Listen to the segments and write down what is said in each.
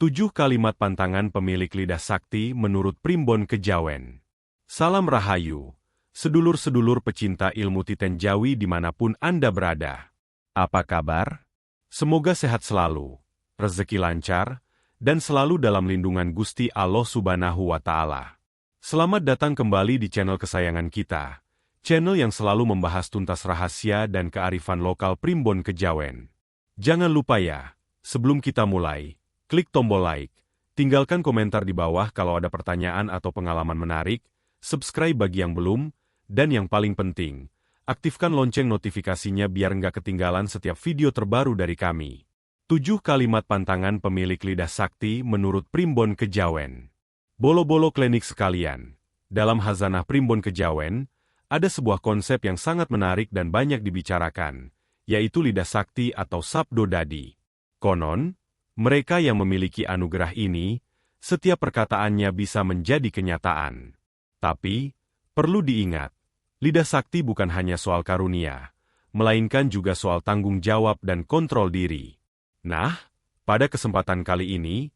7 kalimat pantangan pemilik lidah sakti menurut Primbon Kejawen. Salam Rahayu, sedulur-sedulur pecinta ilmu Titen Jawi dimanapun Anda berada. Apa kabar? Semoga sehat selalu, rezeki lancar, dan selalu dalam lindungan Gusti Allah Subhanahu wa Ta'ala. Selamat datang kembali di channel kesayangan kita, channel yang selalu membahas tuntas rahasia dan kearifan lokal Primbon Kejawen. Jangan lupa ya, sebelum kita mulai, klik tombol like, tinggalkan komentar di bawah kalau ada pertanyaan atau pengalaman menarik, subscribe bagi yang belum, dan yang paling penting, aktifkan lonceng notifikasinya biar nggak ketinggalan setiap video terbaru dari kami. 7 kalimat pantangan pemilik lidah sakti menurut Primbon Kejawen. Bolo-bolo klinik sekalian, dalam Hazanah Primbon Kejawen, ada sebuah konsep yang sangat menarik dan banyak dibicarakan, yaitu lidah sakti atau sabdo dadi. Konon, mereka yang memiliki anugerah ini, setiap perkataannya bisa menjadi kenyataan. Tapi, perlu diingat, lidah sakti bukan hanya soal karunia, melainkan juga soal tanggung jawab dan kontrol diri. Nah, pada kesempatan kali ini,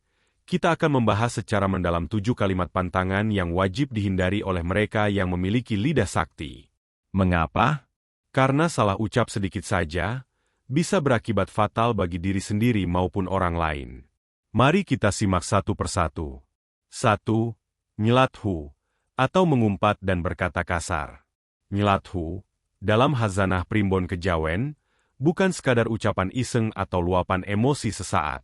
kita akan membahas secara mendalam 7 kalimat pantangan yang wajib dihindari oleh mereka yang memiliki lidah sakti. Mengapa? Karena salah ucap sedikit saja, bisa berakibat fatal bagi diri sendiri maupun orang lain. Mari kita simak satu persatu. 1. Nyelathu, atau mengumpat dan berkata kasar. Nyelathu, dalam Hazanah Primbon Kejawen, bukan sekadar ucapan iseng atau luapan emosi sesaat.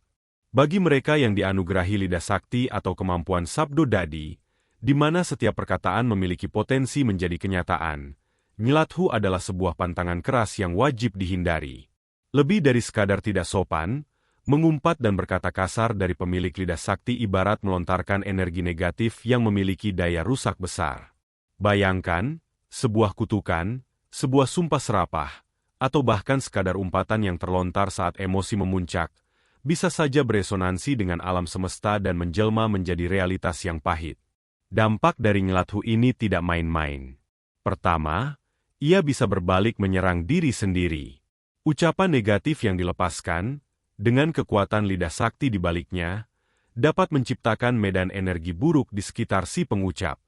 Bagi mereka yang dianugerahi lidah sakti atau kemampuan sabdo dadi, di mana setiap perkataan memiliki potensi menjadi kenyataan, nyelathu adalah sebuah pantangan keras yang wajib dihindari. Lebih dari sekadar tidak sopan, mengumpat dan berkata kasar dari pemilik lidah sakti ibarat melontarkan energi negatif yang memiliki daya rusak besar. Bayangkan, sebuah kutukan, sebuah sumpah serapah, atau bahkan sekadar umpatan yang terlontar saat emosi memuncak, bisa saja beresonansi dengan alam semesta dan menjelma menjadi realitas yang pahit. Dampak dari nyelathu ini tidak main-main. Pertama, ia bisa berbalik menyerang diri sendiri. Ucapan negatif yang dilepaskan, dengan kekuatan lidah sakti di baliknya, dapat menciptakan medan energi buruk di sekitar si pengucap.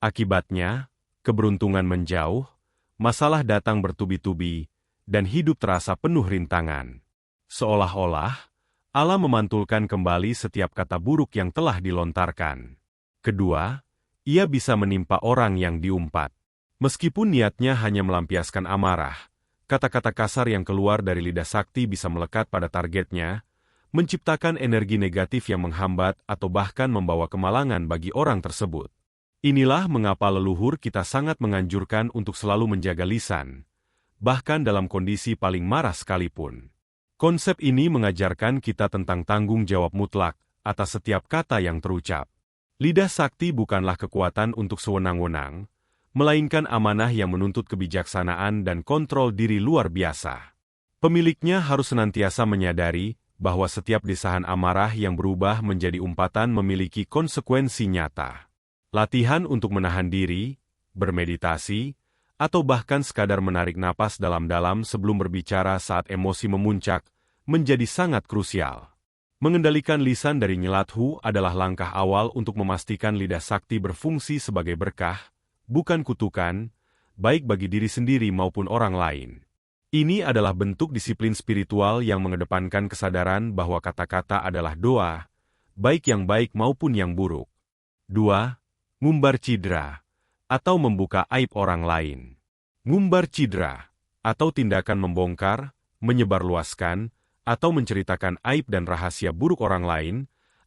Akibatnya, keberuntungan menjauh, masalah datang bertubi-tubi, dan hidup terasa penuh rintangan. Seolah-olah, Allah memantulkan kembali setiap kata buruk yang telah dilontarkan. Kedua, ia bisa menimpa orang yang diumpat. Meskipun niatnya hanya melampiaskan amarah, kata-kata kasar yang keluar dari lidah sakti bisa melekat pada targetnya, menciptakan energi negatif yang menghambat atau bahkan membawa kemalangan bagi orang tersebut. Inilah mengapa leluhur kita sangat menganjurkan untuk selalu menjaga lisan, bahkan dalam kondisi paling marah sekalipun. Konsep ini mengajarkan kita tentang tanggung jawab mutlak atas setiap kata yang terucap. Lidah sakti bukanlah kekuatan untuk sewenang-wenang, melainkan amanah yang menuntut kebijaksanaan dan kontrol diri luar biasa. Pemiliknya harus senantiasa menyadari bahwa setiap desahan amarah yang berubah menjadi umpatan memiliki konsekuensi nyata. Latihan untuk menahan diri, bermeditasi, atau bahkan sekadar menarik napas dalam-dalam sebelum berbicara saat emosi memuncak, menjadi sangat krusial. Mengendalikan lisan dari nyelathu adalah langkah awal untuk memastikan lidah sakti berfungsi sebagai berkah, bukan kutukan, baik bagi diri sendiri maupun orang lain. Ini adalah bentuk disiplin spiritual yang mengedepankan kesadaran bahwa kata-kata adalah doa, baik yang baik maupun yang buruk. 2. Ngumbar cidra, atau membuka aib orang lain. Ngumbar cidra, atau tindakan membongkar, menyebarluaskan, atau menceritakan aib dan rahasia buruk orang lain,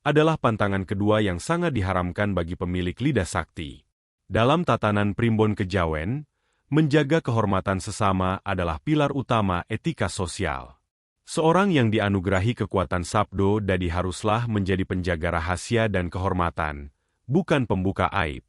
adalah pantangan kedua yang sangat diharamkan bagi pemilik lidah sakti. Dalam tatanan Primbon Kejawen, menjaga kehormatan sesama adalah pilar utama etika sosial. Seorang yang dianugerahi kekuatan sabdo dadi haruslah menjadi penjaga rahasia dan kehormatan, bukan pembuka aib.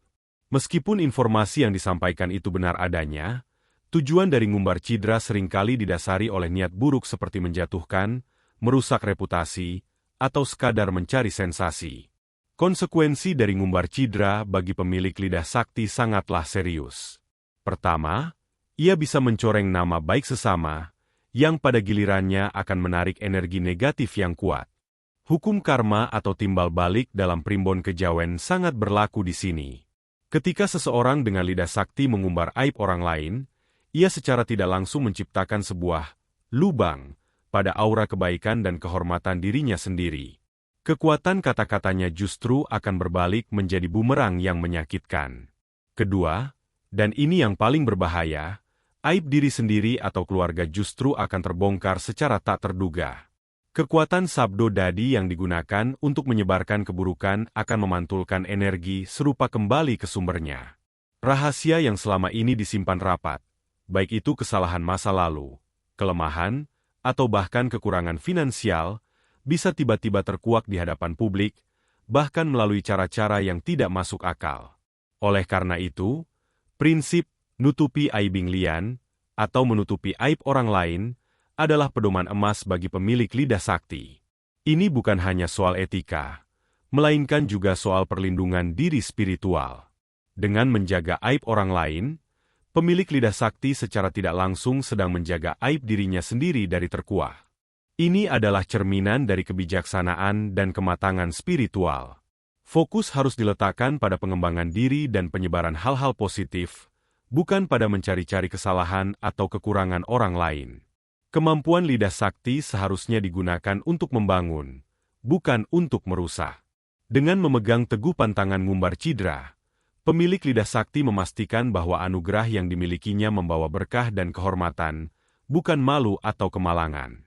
Meskipun informasi yang disampaikan itu benar adanya, tujuan dari ngumbar cidra seringkali didasari oleh niat buruk seperti menjatuhkan, merusak reputasi, atau sekadar mencari sensasi. Konsekuensi dari ngumbar cidra bagi pemilik lidah sakti sangatlah serius. Pertama, ia bisa mencoreng nama baik sesama, yang pada gilirannya akan menarik energi negatif yang kuat. Hukum karma atau timbal balik dalam primbon kejawen sangat berlaku di sini. Ketika seseorang dengan lidah sakti mengumbar aib orang lain, ia secara tidak langsung menciptakan sebuah lubang pada aura kebaikan dan kehormatan dirinya sendiri. Kekuatan kata-katanya justru akan berbalik menjadi bumerang yang menyakitkan. Kedua, dan ini yang paling berbahaya, aib diri sendiri atau keluarga justru akan terbongkar secara tak terduga. Kekuatan sabdo dadi yang digunakan untuk menyebarkan keburukan akan memantulkan energi serupa kembali ke sumbernya. Rahasia yang selama ini disimpan rapat, baik itu kesalahan masa lalu, kelemahan, atau bahkan kekurangan finansial, bisa tiba-tiba terkuak di hadapan publik, bahkan melalui cara-cara yang tidak masuk akal. Oleh karena itu, prinsip nutupi aibing lian atau menutupi aib orang lain adalah pedoman emas bagi pemilik lidah sakti. Ini bukan hanya soal etika, melainkan juga soal perlindungan diri spiritual. Dengan menjaga aib orang lain, pemilik lidah sakti secara tidak langsung sedang menjaga aib dirinya sendiri dari terkuak. Ini adalah cerminan dari kebijaksanaan dan kematangan spiritual. Fokus harus diletakkan pada pengembangan diri dan penyebaran hal-hal positif, bukan pada mencari-cari kesalahan atau kekurangan orang lain. Kemampuan lidah sakti seharusnya digunakan untuk membangun, bukan untuk merusak. Dengan memegang teguh pantangan ngumbar cidra, pemilik lidah sakti memastikan bahwa anugerah yang dimilikinya membawa berkah dan kehormatan, bukan malu atau kemalangan.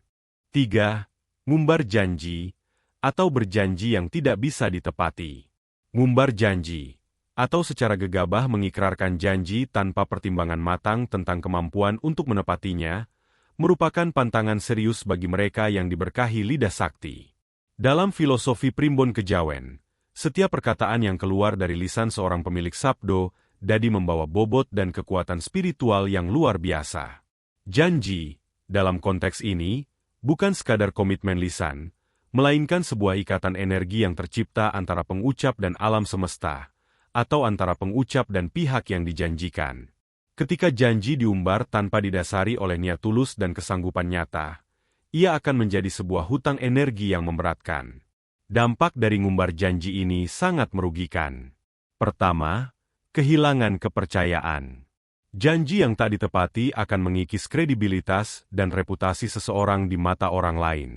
3. Ngumbar janji, atau berjanji yang tidak bisa ditepati. Ngumbar janji, atau secara gegabah mengikrarkan janji tanpa pertimbangan matang tentang kemampuan untuk menepatinya, merupakan pantangan serius bagi mereka yang diberkahi lidah sakti. Dalam filosofi primbon kejawen, setiap perkataan yang keluar dari lisan seorang pemilik sabdo, dadi membawa bobot dan kekuatan spiritual yang luar biasa. Janji, dalam konteks ini, bukan sekadar komitmen lisan, melainkan sebuah ikatan energi yang tercipta antara pengucap dan alam semesta, atau antara pengucap dan pihak yang dijanjikan. Ketika janji diumbar tanpa didasari oleh niat tulus dan kesanggupan nyata, ia akan menjadi sebuah hutang energi yang memberatkan. Dampak dari ngumbar janji ini sangat merugikan. Pertama, kehilangan kepercayaan. Janji yang tak ditepati akan mengikis kredibilitas dan reputasi seseorang di mata orang lain.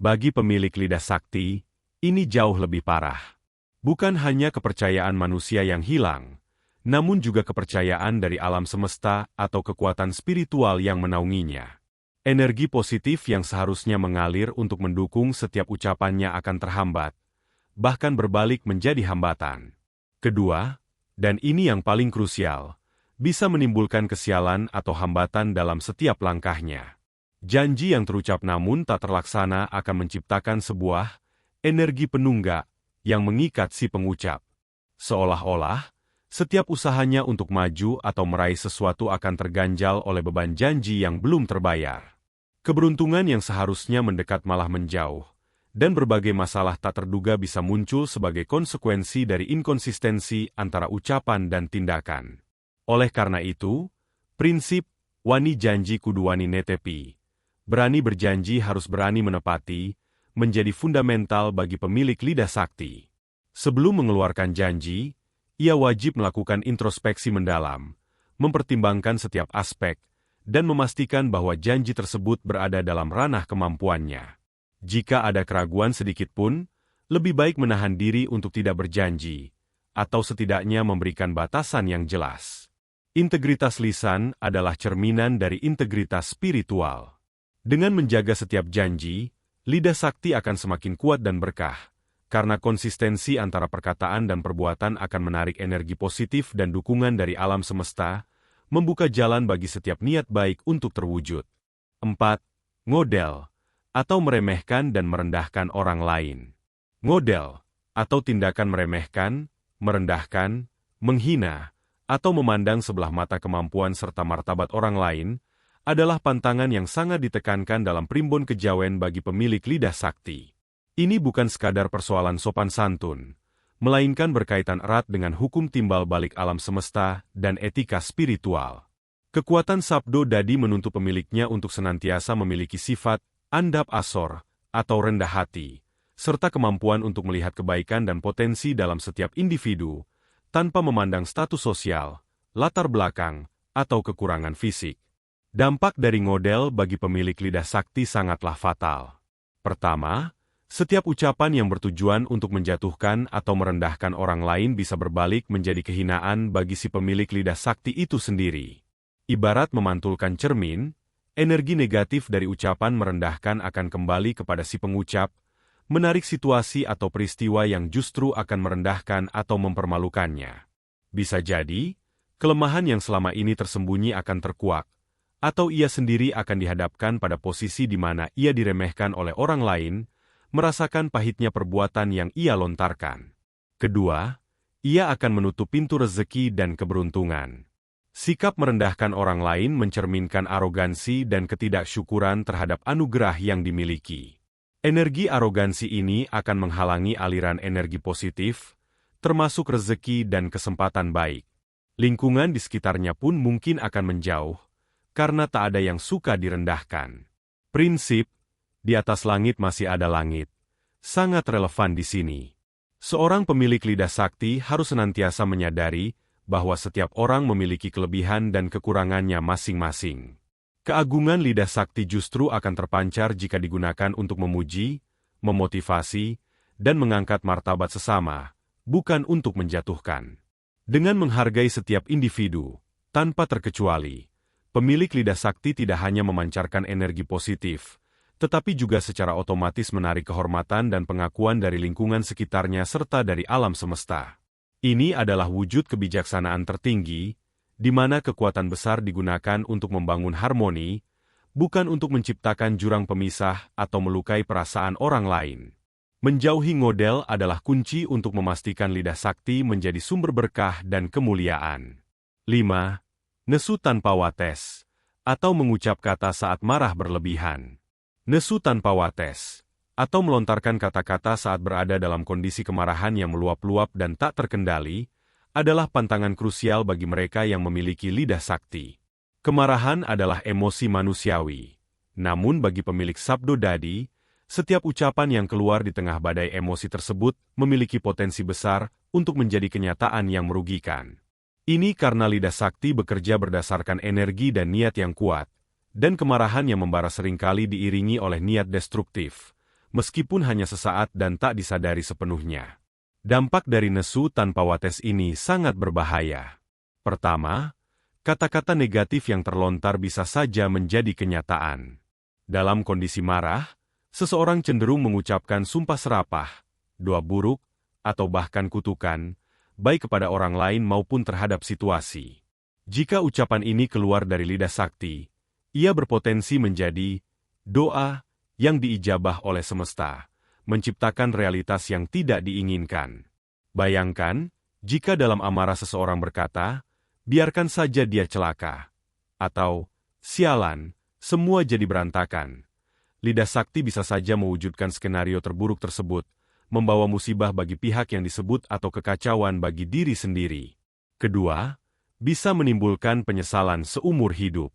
Bagi pemilik lidah sakti, ini jauh lebih parah. Bukan hanya kepercayaan manusia yang hilang, namun juga kepercayaan dari alam semesta atau kekuatan spiritual yang menaunginya. Energi positif yang seharusnya mengalir untuk mendukung setiap ucapannya akan terhambat, bahkan berbalik menjadi hambatan. Kedua, dan ini yang paling krusial, bisa menimbulkan kesialan atau hambatan dalam setiap langkahnya. Janji yang terucap namun tak terlaksana akan menciptakan sebuah energi penunggak yang mengikat si pengucap. Seolah-olah, setiap usahanya untuk maju atau meraih sesuatu akan terganjal oleh beban janji yang belum terbayar. Keberuntungan yang seharusnya mendekat malah menjauh, dan berbagai masalah tak terduga bisa muncul sebagai konsekuensi dari inkonsistensi antara ucapan dan tindakan. Oleh karena itu, prinsip wani janji kudu wani netepi, berani berjanji harus berani menepati, menjadi fundamental bagi pemilik lidah sakti. Sebelum mengeluarkan janji, ia wajib melakukan introspeksi mendalam, mempertimbangkan setiap aspek, dan memastikan bahwa janji tersebut berada dalam ranah kemampuannya. Jika ada keraguan sedikit pun, lebih baik menahan diri untuk tidak berjanji, atau setidaknya memberikan batasan yang jelas. Integritas lisan adalah cerminan dari integritas spiritual. Dengan menjaga setiap janji, lidah sakti akan semakin kuat dan berkah, karena konsistensi antara perkataan dan perbuatan akan menarik energi positif dan dukungan dari alam semesta, membuka jalan bagi setiap niat baik untuk terwujud. 4. Ngodel, atau meremehkan dan merendahkan orang lain. Ngodel, atau tindakan meremehkan, merendahkan, menghina, atau memandang sebelah mata kemampuan serta martabat orang lain, adalah pantangan yang sangat ditekankan dalam primbon kejawen bagi pemilik lidah sakti. Ini bukan sekadar persoalan sopan santun, melainkan berkaitan erat dengan hukum timbal balik alam semesta dan etika spiritual. Kekuatan sabdo dadi menuntut pemiliknya untuk senantiasa memiliki sifat andap asor atau rendah hati, serta kemampuan untuk melihat kebaikan dan potensi dalam setiap individu, tanpa memandang status sosial, latar belakang, atau kekurangan fisik. Dampak dari ngodel bagi pemilik lidah sakti sangatlah fatal. Pertama, setiap ucapan yang bertujuan untuk menjatuhkan atau merendahkan orang lain bisa berbalik menjadi kehinaan bagi si pemilik lidah sakti itu sendiri. Ibarat memantulkan cermin, energi negatif dari ucapan merendahkan akan kembali kepada si pengucap, menarik situasi atau peristiwa yang justru akan merendahkan atau mempermalukannya. Bisa jadi, kelemahan yang selama ini tersembunyi akan terkuak, atau ia sendiri akan dihadapkan pada posisi di mana ia diremehkan oleh orang lain, merasakan pahitnya perbuatan yang ia lontarkan. Kedua, ia akan menutup pintu rezeki dan keberuntungan. Sikap merendahkan orang lain mencerminkan arogansi dan ketidaksyukuran terhadap anugerah yang dimiliki. Energi arogansi ini akan menghalangi aliran energi positif, termasuk rezeki dan kesempatan baik. Lingkungan di sekitarnya pun mungkin akan menjauh, karena tak ada yang suka direndahkan. Prinsip, di atas langit masih ada langit, sangat relevan di sini. Seorang pemilik lidah sakti harus senantiasa menyadari bahwa setiap orang memiliki kelebihan dan kekurangannya masing-masing. Keagungan lidah sakti justru akan terpancar jika digunakan untuk memuji, memotivasi, dan mengangkat martabat sesama, bukan untuk menjatuhkan. Dengan menghargai setiap individu, tanpa terkecuali, pemilik lidah sakti tidak hanya memancarkan energi positif, tetapi juga secara otomatis menarik kehormatan dan pengakuan dari lingkungan sekitarnya serta dari alam semesta. Ini adalah wujud kebijaksanaan tertinggi, di mana kekuatan besar digunakan untuk membangun harmoni, bukan untuk menciptakan jurang pemisah atau melukai perasaan orang lain. Menjauhi ngodel adalah kunci untuk memastikan lidah sakti menjadi sumber berkah dan kemuliaan. 5. Nesu tanpa wates, atau mengucap kata saat marah berlebihan. Nesu tanpa wates, atau melontarkan kata-kata saat berada dalam kondisi kemarahan yang meluap-luap dan tak terkendali, adalah pantangan krusial bagi mereka yang memiliki lidah sakti. Kemarahan adalah emosi manusiawi. Namun bagi pemilik sabdo dadi, setiap ucapan yang keluar di tengah badai emosi tersebut memiliki potensi besar untuk menjadi kenyataan yang merugikan. Ini karena lidah sakti bekerja berdasarkan energi dan niat yang kuat, dan kemarahan yang membara seringkali diiringi oleh niat destruktif, meskipun hanya sesaat dan tak disadari sepenuhnya. Dampak dari nesu tanpa wates ini sangat berbahaya. Pertama, kata-kata negatif yang terlontar bisa saja menjadi kenyataan. Dalam kondisi marah, seseorang cenderung mengucapkan sumpah serapah, doa buruk, atau bahkan kutukan, baik kepada orang lain maupun terhadap situasi. Jika ucapan ini keluar dari lidah sakti, ia berpotensi menjadi doa yang diijabah oleh semesta, menciptakan realitas yang tidak diinginkan. Bayangkan, jika dalam amarah seseorang berkata, biarkan saja dia celaka, atau, sialan, semua jadi berantakan. Lidah sakti bisa saja mewujudkan skenario terburuk tersebut, membawa musibah bagi pihak yang disebut atau kekacauan bagi diri sendiri. Kedua, bisa menimbulkan penyesalan seumur hidup.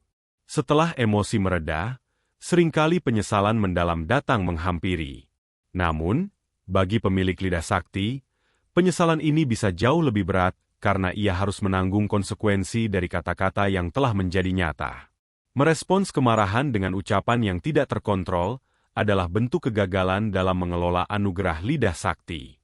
Setelah emosi mereda, seringkali penyesalan mendalam datang menghampiri. Namun, bagi pemilik lidah sakti, penyesalan ini bisa jauh lebih berat karena ia harus menanggung konsekuensi dari kata-kata yang telah menjadi nyata. Merespons kemarahan dengan ucapan yang tidak terkontrol adalah bentuk kegagalan dalam mengelola anugerah lidah sakti.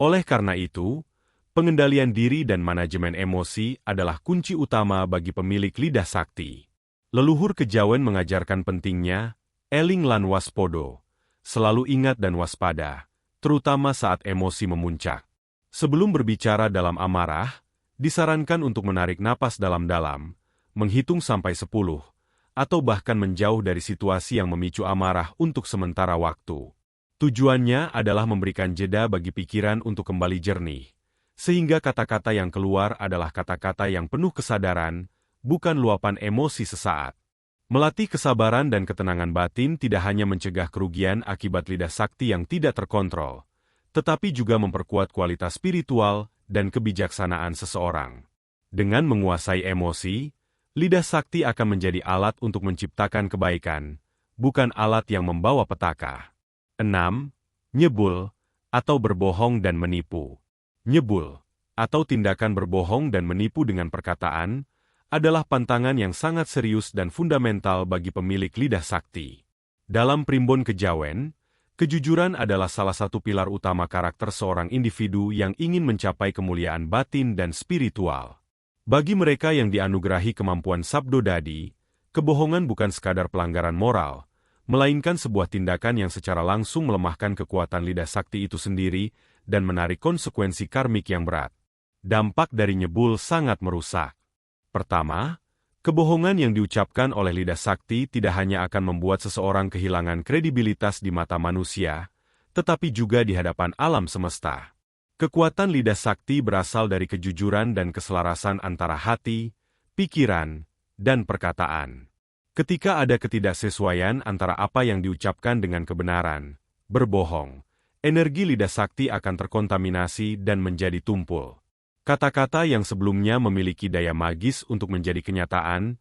Oleh karena itu, pengendalian diri dan manajemen emosi adalah kunci utama bagi pemilik lidah sakti. Leluhur kejawen mengajarkan pentingnya eling lan waspodo, selalu ingat dan waspada, terutama saat emosi memuncak. Sebelum berbicara dalam amarah, disarankan untuk menarik napas dalam-dalam, menghitung sampai 10, atau bahkan menjauh dari situasi yang memicu amarah untuk sementara waktu. Tujuannya adalah memberikan jeda bagi pikiran untuk kembali jernih, sehingga kata-kata yang keluar adalah kata-kata yang penuh kesadaran, bukan luapan emosi sesaat. Melatih kesabaran dan ketenangan batin tidak hanya mencegah kerugian akibat lidah sakti yang tidak terkontrol, tetapi juga memperkuat kualitas spiritual dan kebijaksanaan seseorang. Dengan menguasai emosi, lidah sakti akan menjadi alat untuk menciptakan kebaikan, bukan alat yang membawa petaka. 6. nyebul, atau berbohong dan menipu. Nyebul, atau tindakan berbohong dan menipu dengan perkataan, adalah pantangan yang sangat serius dan fundamental bagi pemilik lidah sakti. Dalam primbon kejawen, kejujuran adalah salah satu pilar utama karakter seorang individu yang ingin mencapai kemuliaan batin dan spiritual. Bagi mereka yang dianugerahi kemampuan sabdo dadi, kebohongan bukan sekadar pelanggaran moral, melainkan sebuah tindakan yang secara langsung melemahkan kekuatan lidah sakti itu sendiri dan menarik konsekuensi karmik yang berat. Dampak dari nyebul sangat merusak. Pertama, kebohongan yang diucapkan oleh lidah sakti tidak hanya akan membuat seseorang kehilangan kredibilitas di mata manusia, tetapi juga di hadapan alam semesta. Kekuatan lidah sakti berasal dari kejujuran dan keselarasan antara hati, pikiran, dan perkataan. Ketika ada ketidaksesuaian antara apa yang diucapkan dengan kebenaran, berbohong, energi lidah sakti akan terkontaminasi dan menjadi tumpul. Kata-kata yang sebelumnya memiliki daya magis untuk menjadi kenyataan,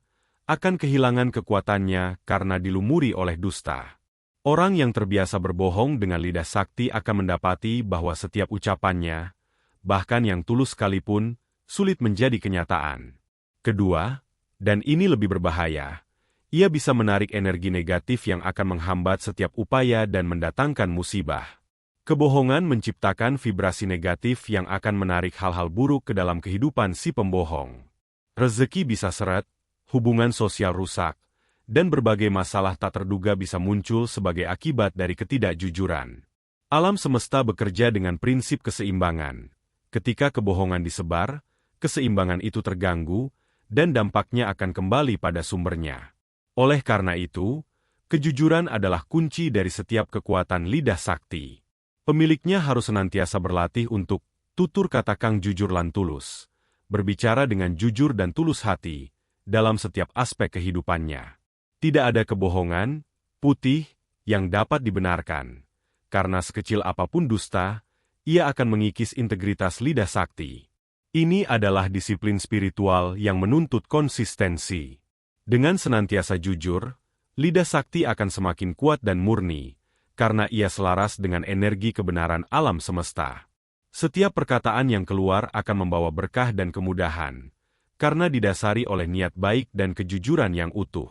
akan kehilangan kekuatannya karena dilumuri oleh dusta. Orang yang terbiasa berbohong dengan lidah sakti akan mendapati bahwa setiap ucapannya, bahkan yang tulus sekalipun, sulit menjadi kenyataan. Kedua, dan ini lebih berbahaya, ia bisa menarik energi negatif yang akan menghambat setiap upaya dan mendatangkan musibah. Kebohongan menciptakan vibrasi negatif yang akan menarik hal-hal buruk ke dalam kehidupan si pembohong. Rezeki bisa seret, hubungan sosial rusak, dan berbagai masalah tak terduga bisa muncul sebagai akibat dari ketidakjujuran. Alam semesta bekerja dengan prinsip keseimbangan. Ketika kebohongan disebar, keseimbangan itu terganggu, dan dampaknya akan kembali pada sumbernya. Oleh karena itu, kejujuran adalah kunci dari setiap kekuatan lidah sakti. Pemiliknya harus senantiasa berlatih untuk tutur kata kang jujur lan tulus, berbicara dengan jujur dan tulus hati dalam setiap aspek kehidupannya. Tidak ada kebohongan putih yang dapat dibenarkan, karena sekecil apapun dusta, ia akan mengikis integritas lidah sakti. Ini adalah disiplin spiritual yang menuntut konsistensi. Dengan senantiasa jujur, lidah sakti akan semakin kuat dan murni, karena ia selaras dengan energi kebenaran alam semesta. Setiap perkataan yang keluar akan membawa berkah dan kemudahan, karena didasari oleh niat baik dan kejujuran yang utuh.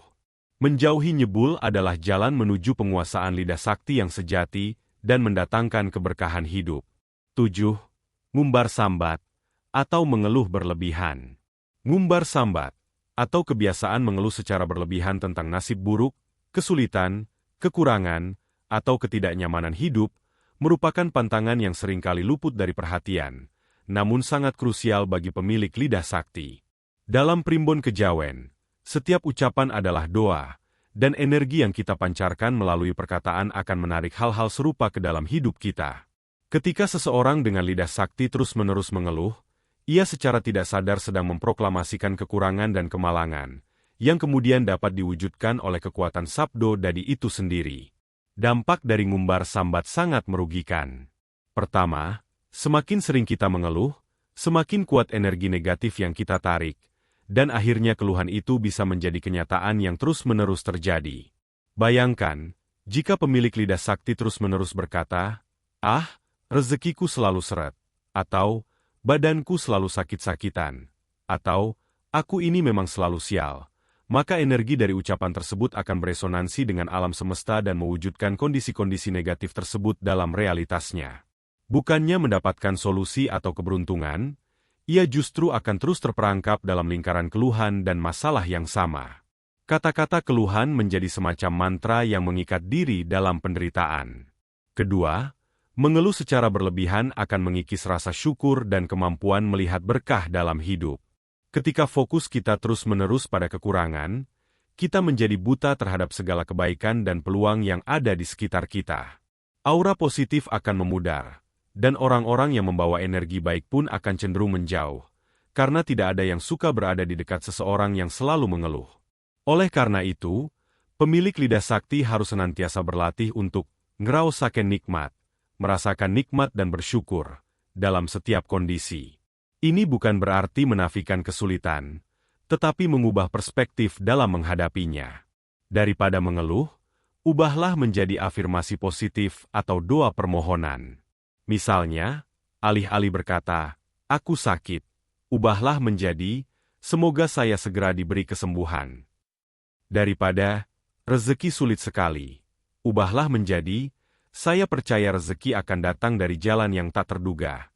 Menjauhi nyebul adalah jalan menuju penguasaan lidah sakti yang sejati dan mendatangkan keberkahan hidup. 7. Ngumbar sambat, atau mengeluh berlebihan. Ngumbar sambat, atau kebiasaan mengeluh secara berlebihan tentang nasib buruk, kesulitan, kekurangan, atau ketidaknyamanan hidup, merupakan pantangan yang seringkali luput dari perhatian, namun sangat krusial bagi pemilik lidah sakti. Dalam primbon kejawen, setiap ucapan adalah doa, dan energi yang kita pancarkan melalui perkataan akan menarik hal-hal serupa ke dalam hidup kita. Ketika seseorang dengan lidah sakti terus-menerus mengeluh, ia secara tidak sadar sedang memproklamasikan kekurangan dan kemalangan, yang kemudian dapat diwujudkan oleh kekuatan sabdo dadi itu sendiri. Dampak dari ngumbar sambat sangat merugikan. Pertama, semakin sering kita mengeluh, semakin kuat energi negatif yang kita tarik, dan akhirnya keluhan itu bisa menjadi kenyataan yang terus-menerus terjadi. Bayangkan, jika pemilik lidah sakti terus-menerus berkata, "Ah, rezekiku selalu seret," atau "Badanku selalu sakit-sakitan," atau "Aku ini memang selalu sial," maka energi dari ucapan tersebut akan beresonansi dengan alam semesta dan mewujudkan kondisi-kondisi negatif tersebut dalam realitasnya. Bukannya mendapatkan solusi atau keberuntungan, ia justru akan terus terperangkap dalam lingkaran keluhan dan masalah yang sama. Kata-kata keluhan menjadi semacam mantra yang mengikat diri dalam penderitaan. Kedua, mengeluh secara berlebihan akan mengikis rasa syukur dan kemampuan melihat berkah dalam hidup. Ketika fokus kita terus-menerus pada kekurangan, kita menjadi buta terhadap segala kebaikan dan peluang yang ada di sekitar kita. Aura positif akan memudar, dan orang-orang yang membawa energi baik pun akan cenderung menjauh, karena tidak ada yang suka berada di dekat seseorang yang selalu mengeluh. Oleh karena itu, pemilik lidah sakti harus senantiasa berlatih untuk ngraosaken nikmat, merasakan nikmat dan bersyukur dalam setiap kondisi. Ini bukan berarti menafikan kesulitan, tetapi mengubah perspektif dalam menghadapinya. Daripada mengeluh, Ubahlah menjadi afirmasi positif atau doa permohonan. Misalnya, alih-alih berkata, "Aku sakit," ubahlah menjadi, "Semoga saya segera diberi kesembuhan." Daripada, "Rezeki sulit sekali," ubahlah menjadi, "Saya percaya rezeki akan datang dari jalan yang tak terduga."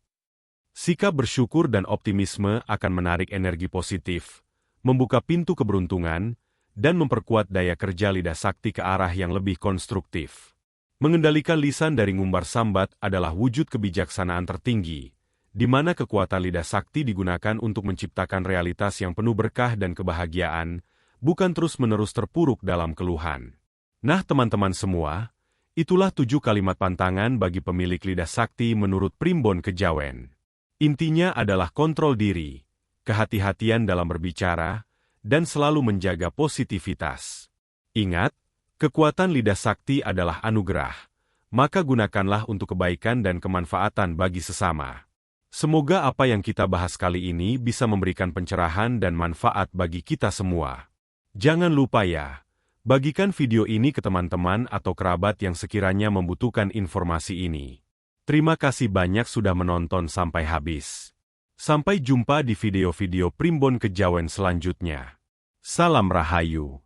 Sikap bersyukur dan optimisme akan menarik energi positif, membuka pintu keberuntungan, dan memperkuat daya kerja lidah sakti ke arah yang lebih konstruktif. Mengendalikan lisan dari ngumbar sambat adalah wujud kebijaksanaan tertinggi, di mana kekuatan lidah sakti digunakan untuk menciptakan realitas yang penuh berkah dan kebahagiaan, bukan terus-menerus terpuruk dalam keluhan. Nah teman-teman semua, itulah 7 kalimat pantangan bagi pemilik lidah sakti menurut Primbon Kejawen. Intinya adalah kontrol diri, kehati-hatian dalam berbicara, dan selalu menjaga positivitas. Ingat, kekuatan lidah sakti adalah anugerah, maka gunakanlah untuk kebaikan dan kemanfaatan bagi sesama. Semoga apa yang kita bahas kali ini bisa memberikan pencerahan dan manfaat bagi kita semua. Jangan lupa ya, bagikan video ini ke teman-teman atau kerabat yang sekiranya membutuhkan informasi ini. Terima kasih banyak sudah menonton sampai habis. Sampai jumpa di video-video Primbon Kejawen selanjutnya. Salam Rahayu.